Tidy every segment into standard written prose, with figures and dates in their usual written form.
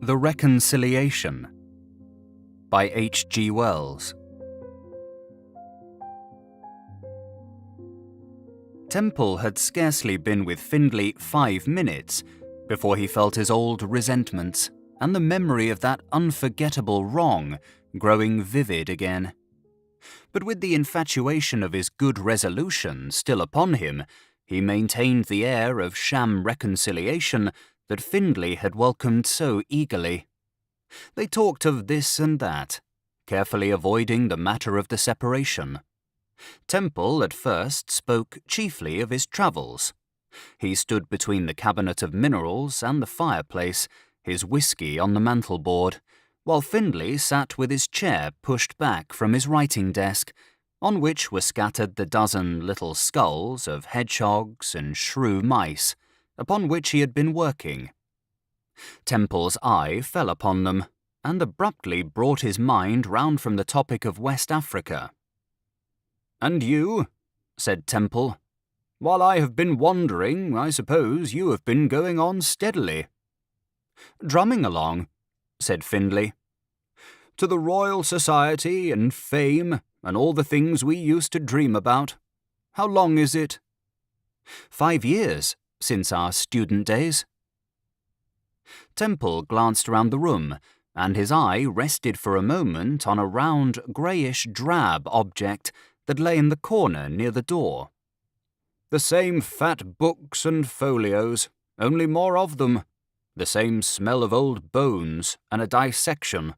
The Reconciliation by H.G. Wells. Temple had scarcely been with Findlay 5 minutes before he felt his old resentments and the memory of that unforgettable wrong growing vivid again. But with the infatuation of his good resolution still upon him, he maintained the air of sham reconciliation that Findlay had welcomed so eagerly. They talked of this and that, carefully avoiding the matter of the separation. Temple at first spoke chiefly of his travels. He stood between the cabinet of minerals and the fireplace, his whisky on the mantelboard, while Findlay sat with his chair pushed back from his writing desk, on which were scattered the dozen little skulls of hedgehogs and shrew mice, upon which he had been working. Temple's eye fell upon them, and abruptly brought his mind round from the topic of West Africa. "And you?" said Temple. "While I have been wandering, I suppose you have been going on steadily." "Drumming along," said Findlay. "To the Royal Society and fame and all the things we used to dream about. How long is it?" 5 years, since our student days." Temple glanced round the room, and his eye rested for a moment on a round, greyish-drab object that lay in the corner near the door. "The same fat books and folios, only more of them. The same smell of old bones and a dissection.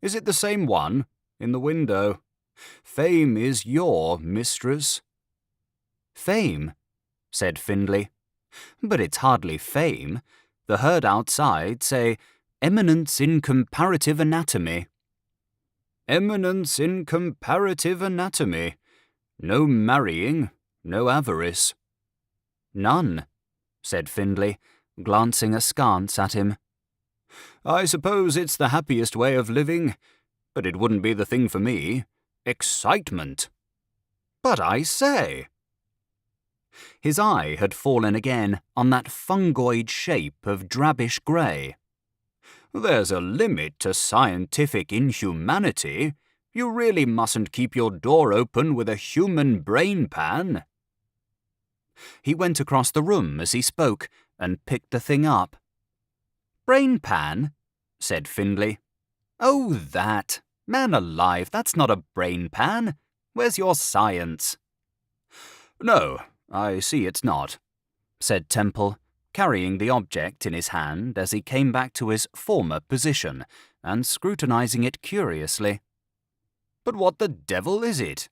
Is it the same one? In the window. Fame is your mistress." "Fame?" said Findlay. "But it's hardly fame. The herd outside say, 'Eminence in comparative anatomy.'" "Eminence in comparative anatomy. No marrying, no avarice." "None," said Findlay, glancing askance at him. "I suppose it's the happiest way of living, but it wouldn't be the thing for me. Excitement." "But I say—" His eye had fallen again on that fungoid shape of drabbish grey. "There's a limit to scientific inhumanity. You really mustn't keep your door open with a human brain pan." He went across the room as he spoke and picked the thing up. "Brain pan?" said Findlay. "Oh, that. Man alive, that's not a brain pan. Where's your science?" "No, I see it's not," said Temple, carrying the object in his hand as he came back to his former position and scrutinizing it curiously. "But what the devil is it?"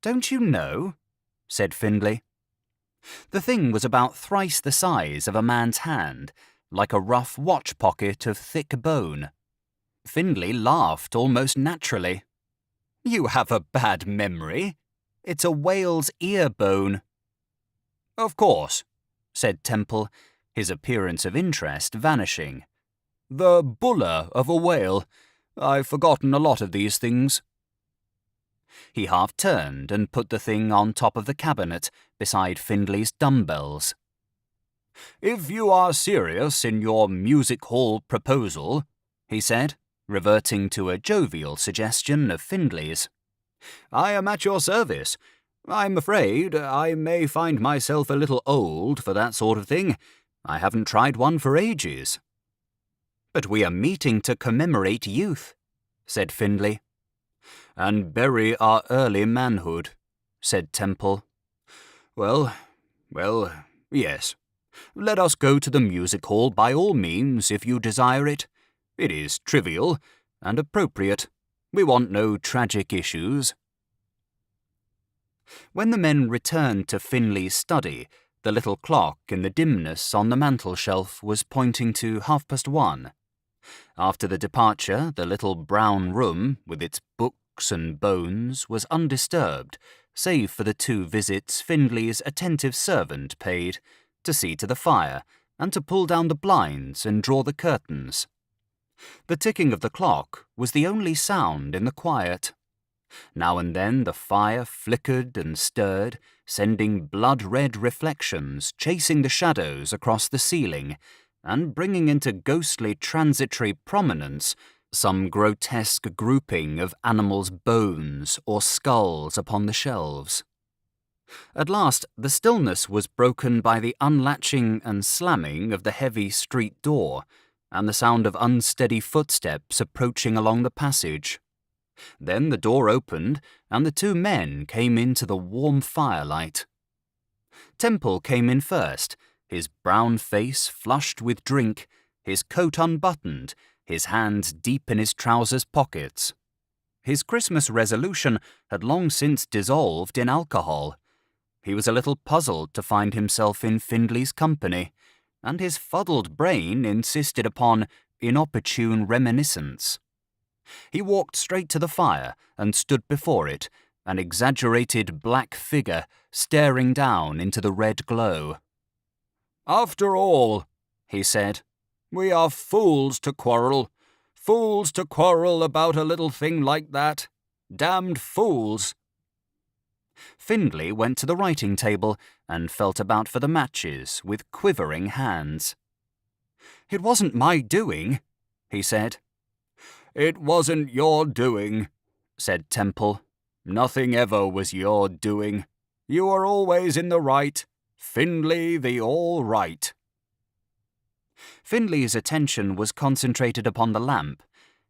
"Don't you know?" said Findlay. The thing was about thrice the size of a man's hand, like a rough watch pocket of thick bone. Findlay laughed almost naturally. "You have a bad memory. It's a whale's ear bone." "Of course," said Temple, his appearance of interest vanishing. "The bulla of a whale. I've forgotten a lot of these things." He half-turned and put the thing on top of the cabinet beside Findlay's dumbbells. "If you are serious in your music-hall proposal," he said, reverting to a jovial suggestion of Findlay's, "I am at your service. I'm afraid I may find myself a little old for that sort of thing. I haven't tried one for ages." "But we are meeting to commemorate youth," said Findlay. "And bury our early manhood," said Temple. Well, yes. Let us go to the music-hall by all means if you desire it. It is trivial and appropriate. We want no tragic issues." When the men returned to Findlay's study, the little clock in the dimness on the mantel-shelf was pointing to 1:30. After the departure, the little brown room, with its books and bones, was undisturbed, save for the 2 visits Findlay's attentive servant paid, to see to the fire, and to pull down the blinds and draw the curtains. The ticking of the clock was the only sound in the quiet. Now and then the fire flickered and stirred, sending blood-red reflections chasing the shadows across the ceiling, and bringing into ghostly transitory prominence some grotesque grouping of animals' bones or skulls upon the shelves. At last, the stillness was broken by the unlatching and slamming of the heavy street door, and the sound of unsteady footsteps approaching along the passage. Then the door opened, and the two men came into the warm firelight. Temple came in first, his brown face flushed with drink, his coat unbuttoned, his hands deep in his trousers pockets. His Christmas resolution had long since dissolved in alcohol. He was a little puzzled to find himself in Findlay's company, and his fuddled brain insisted upon inopportune reminiscence. He walked straight to the fire and stood before it, an exaggerated black figure staring down into the red glow. "After all," he said, "we are fools to quarrel about a little thing like that. Damned fools." Findlay went to the writing table and felt about for the matches with quivering hands. "It wasn't my doing," he said. "It wasn't your doing," said Temple. "Nothing ever was your doing. You were always in the right. Findlay the all-right." Findlay's attention was concentrated upon the lamp.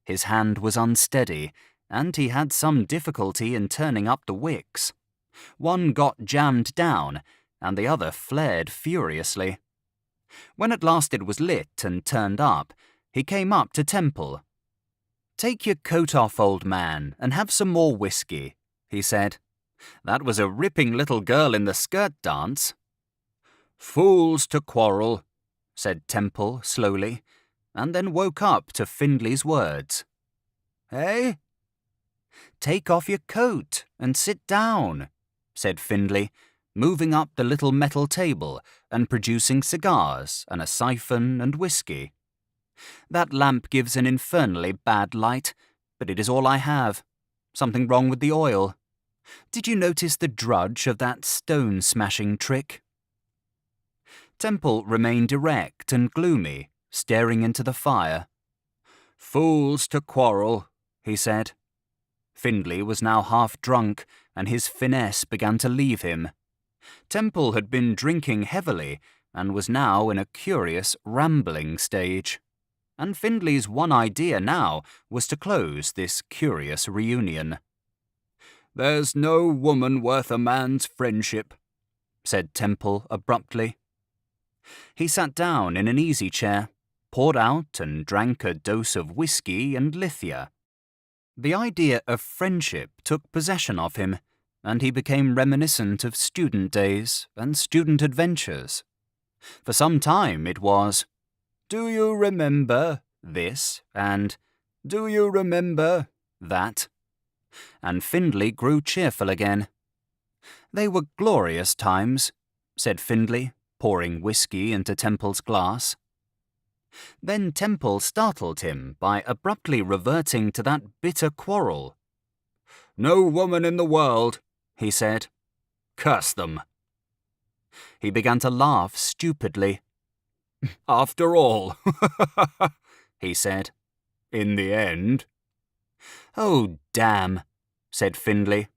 His hand was unsteady, and he had some difficulty in turning up the wicks. One got jammed down, and the other flared furiously. When at last it was lit and turned up, he came up to Temple. "Take your coat off, old man, and have some more whiskey," he said. "That was a ripping little girl in the skirt dance." "Fools to quarrel," said Temple slowly, and then woke up to Findlay's words. "Eh?" "Take off your coat and sit down," said Findlay, moving up the little metal table and producing cigars and a siphon and whiskey. "That lamp gives an infernally bad light, but it is all I have. Something wrong with the oil. Did you notice the drudge of that stone-smashing trick?" Temple remained erect and gloomy, staring into the fire. "Fools to quarrel," he said. Findlay was now half drunk, and his finesse began to leave him. Temple had been drinking heavily, and was now in a curious rambling stage. And Findlay's one idea now was to close this curious reunion. "There's no woman worth a man's friendship," said Temple abruptly. He sat down in an easy chair, poured out and drank a dose of whiskey and lithia. The idea of friendship took possession of him, and he became reminiscent of student days and student adventures. For some time it was, "Do you remember this?" and "Do you remember that?" And Findlay grew cheerful again. "They were glorious times," said Findlay, pouring whiskey into Temple's glass. Then Temple startled him by abruptly reverting to that bitter quarrel. "No woman in the world," he said. "Curse them." He began to laugh stupidly. "After all," he said, "in the end." "Oh, damn," said Findlay.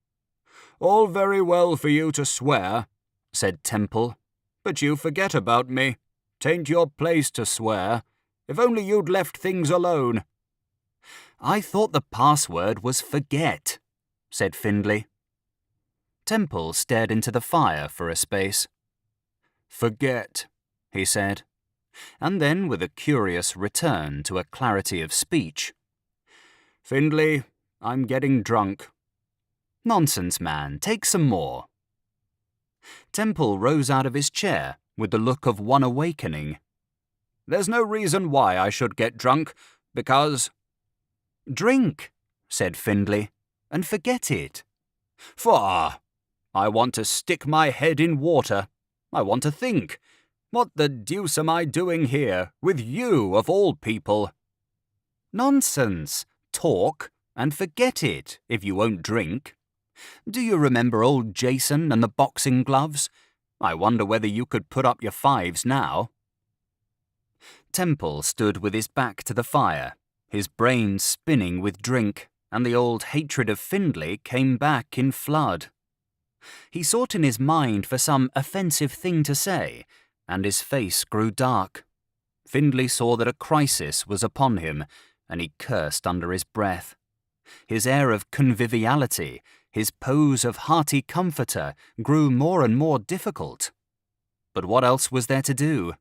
"All very well for you to swear," said Temple, "but you forget about me. 'Tain't your place to swear. If only you'd left things alone." "I thought the password was forget," said Findlay. Temple stared into the fire for a space. "Forget," he said, and then with a curious return to a clarity of speech. "Findlay, I'm getting drunk." "Nonsense, man. Take some more." Temple rose out of his chair with the look of one awakening. "There's no reason why I should get drunk, because—" "Drink," said Findlay, "and forget it." "Faugh! I want to stick my head in water. I want to think. What the deuce am I doing here, with you of all people?" "Nonsense. Talk, and forget it, if you won't drink. Do you remember old Jason and the boxing gloves? I wonder whether you could put up your fives now." Temple stood with his back to the fire, his brain spinning with drink, and the old hatred of Findlay came back in flood. He sought in his mind for some offensive thing to say, and his face grew dark. Findlay saw that a crisis was upon him, and he cursed under his breath. His air of conviviality, his pose of hearty comforter, grew more and more difficult. But what else was there to do?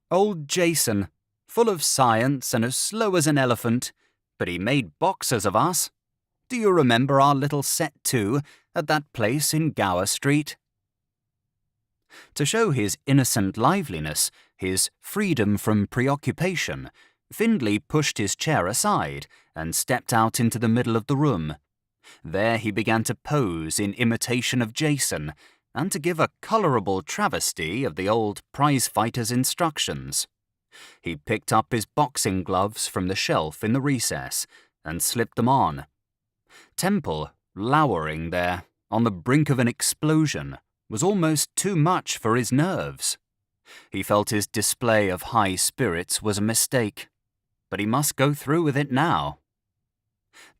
Old Jason, full of science and as slow as an elephant, but he made boxers of us. Do you remember our little set to at that place in Gower Street? To show his innocent liveliness, his freedom from preoccupation, Findlay pushed his chair aside and stepped out into the middle of the room. There he began to pose in imitation of Jason and to give a colourable travesty of the old prize-fighter's instructions. He picked up his boxing gloves from the shelf in the recess and slipped them on. Temple, lowering there, on the brink of an explosion, was almost too much for his nerves. He felt his display of high spirits was a mistake, but he must go through with it now.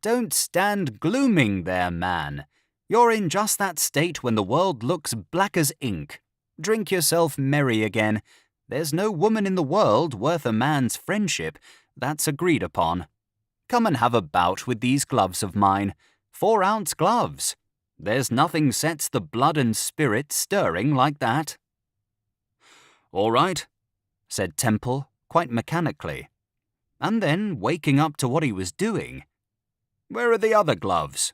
"Don't stand glooming there, man. You're in just that state when the world looks black as ink. Drink yourself merry again. There's no woman in the world worth a man's friendship, that's agreed upon. Come and have a bout with these gloves of mine. 4-ounce gloves. There's nothing sets the blood and spirit stirring like that." "All right," said Temple, quite mechanically. And then, waking up to what he was doing, "Where are the other gloves?"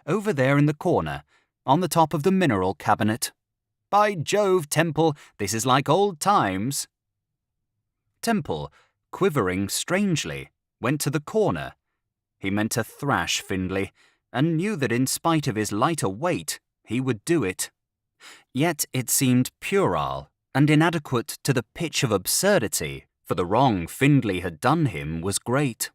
"Over there in the corner, on the top of the mineral cabinet. By Jove, Temple, this is like old times." Temple, quivering strangely, went to the corner. He meant to thrash Findlay, and knew that in spite of his lighter weight, he would do it. Yet it seemed puerile and inadequate to the pitch of absurdity, for the wrong Findlay had done him was great.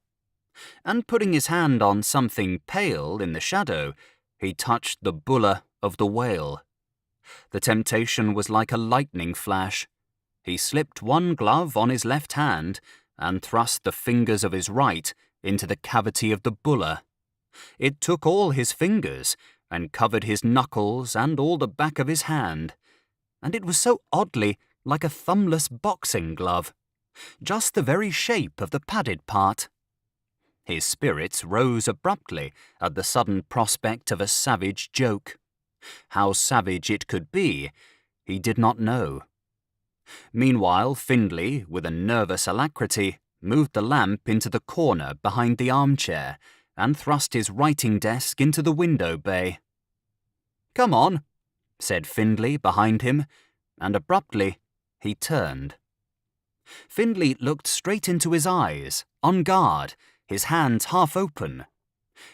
And putting his hand on something pale in the shadow, he touched the bulla of the whale. The temptation was like a lightning flash. He slipped one glove on his left hand and thrust the fingers of his right into the cavity of the bulla. It took all his fingers and covered his knuckles and all the back of his hand, and it was so oddly like a thumbless boxing glove, just the very shape of the padded part. His spirits rose abruptly at the sudden prospect of a savage joke. How savage it could be, he did not know. Meanwhile, Findlay, with a nervous alacrity, moved the lamp into the corner behind the armchair and thrust his writing desk into the window bay. "Come on," said Findlay behind him, and abruptly he turned. Findlay looked straight into his eyes, on guard, his hands half open.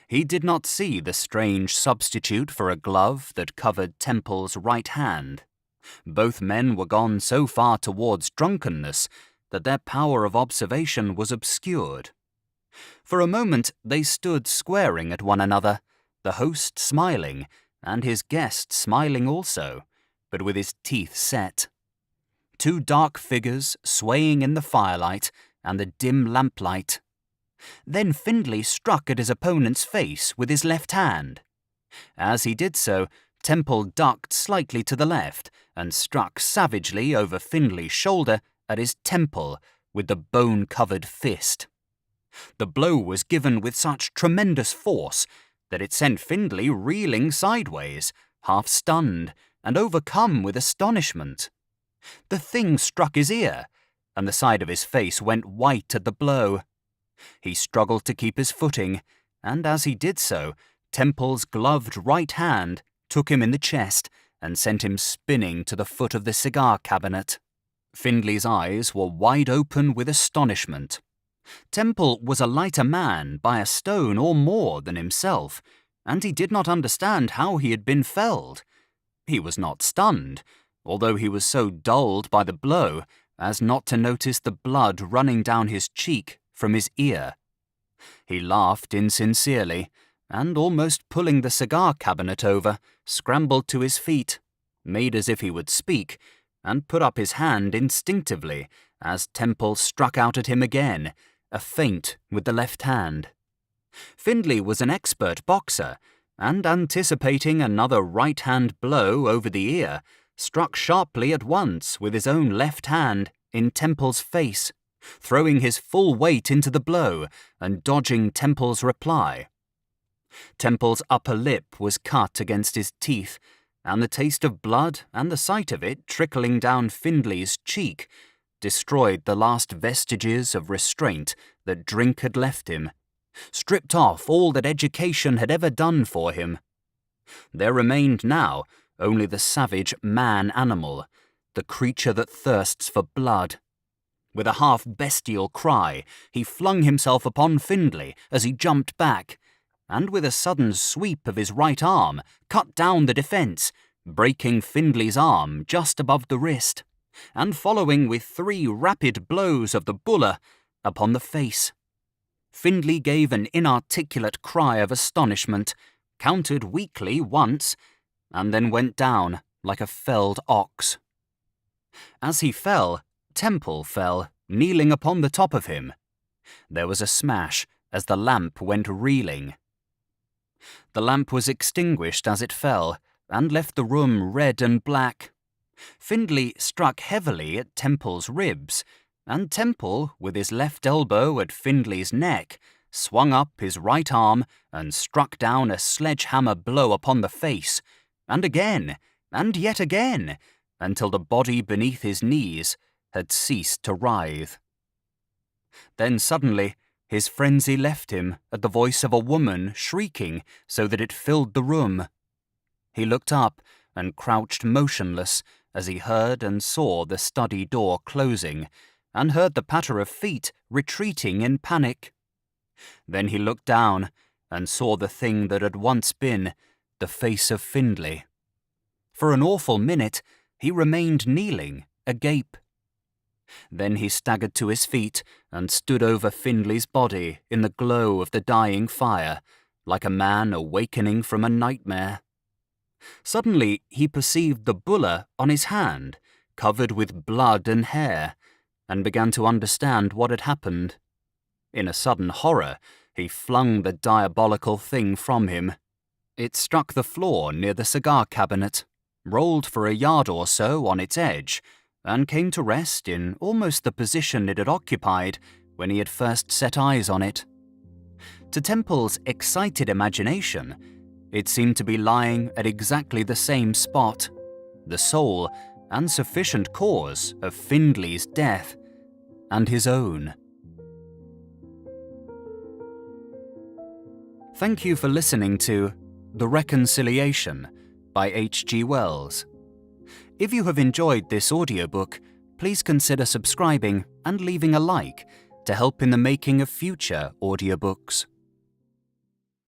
He did not see the strange substitute for a glove that covered Temple's right hand. Both men were gone so far towards drunkenness that their power of observation was obscured. For a moment they stood squaring at one another, the host smiling, and his guest smiling also, but with his teeth set. Two dark figures swaying in the firelight and the dim lamplight. Then Findlay struck at his opponent's face with his left hand. As he did so, Temple ducked slightly to the left and struck savagely over Findlay's shoulder at his temple with the bone-covered fist. The blow was given with such tremendous force that it sent Findlay reeling sideways, half stunned and overcome with astonishment. The thing struck his ear, and the side of his face went white at the blow. He struggled to keep his footing, and as he did so, Temple's gloved right hand took him in the chest and sent him spinning to the foot of the cigar cabinet. Findlay's eyes were wide open with astonishment. Temple was a lighter man by a stone or more than himself, and he did not understand how he had been felled. He was not stunned, although he was so dulled by the blow as not to notice the blood running down his cheek from his ear. He laughed insincerely, and almost pulling the cigar cabinet over, scrambled to his feet, made as if he would speak, and put up his hand instinctively as Temple struck out at him again, a feint with the left hand. Findlay was an expert boxer, and anticipating another right-hand blow over the ear, struck sharply at once with his own left hand in Temple's face, throwing his full weight into the blow and dodging Temple's reply. Temple's upper lip was cut against his teeth, and the taste of blood and the sight of it trickling down Findlay's cheek destroyed the last vestiges of restraint that drink had left him, stripped off all that education had ever done for him. There remained now only the savage man-animal, the creature that thirsts for blood. With a half-bestial cry, he flung himself upon Findlay as he jumped back, and with a sudden sweep of his right arm, cut down the defence, breaking Findlay's arm just above the wrist, and following with 3 rapid blows of the bulla upon the face. Findlay gave an inarticulate cry of astonishment, countered weakly once, and then went down like a felled ox. As he fell, Temple fell, kneeling upon the top of him. There was a smash as the lamp went reeling. The lamp was extinguished as it fell, and left the room red and black. Findlay struck heavily at Temple's ribs, and Temple, with his left elbow at Findlay's neck, swung up his right arm and struck down a sledgehammer blow upon the face, and again, and yet again, until the body beneath his knees had ceased to writhe. Then suddenly his frenzy left him at the voice of a woman shrieking so that it filled the room. He looked up and crouched motionless as he heard and saw the study door closing, and heard the patter of feet retreating in panic. Then he looked down and saw the thing that had once been the face of Findlay. For an awful minute he remained kneeling, agape. Then he staggered to his feet and stood over Findlay's body in the glow of the dying fire, like a man awakening from a nightmare. Suddenly he perceived the bulla on his hand, covered with blood and hair, and began to understand what had happened. In a sudden horror, he flung the diabolical thing from him. It struck the floor near the cigar cabinet, rolled for a yard or so on its edge, and came to rest in almost the position it had occupied when he had first set eyes on it. To Temple's excited imagination, it seemed to be lying at exactly the same spot, the sole and sufficient cause of Findlay's death, and his own. Thank you for listening to The Reconciliation by H.G. Wells. If you have enjoyed this audiobook, please consider subscribing and leaving a like to help in the making of future audiobooks.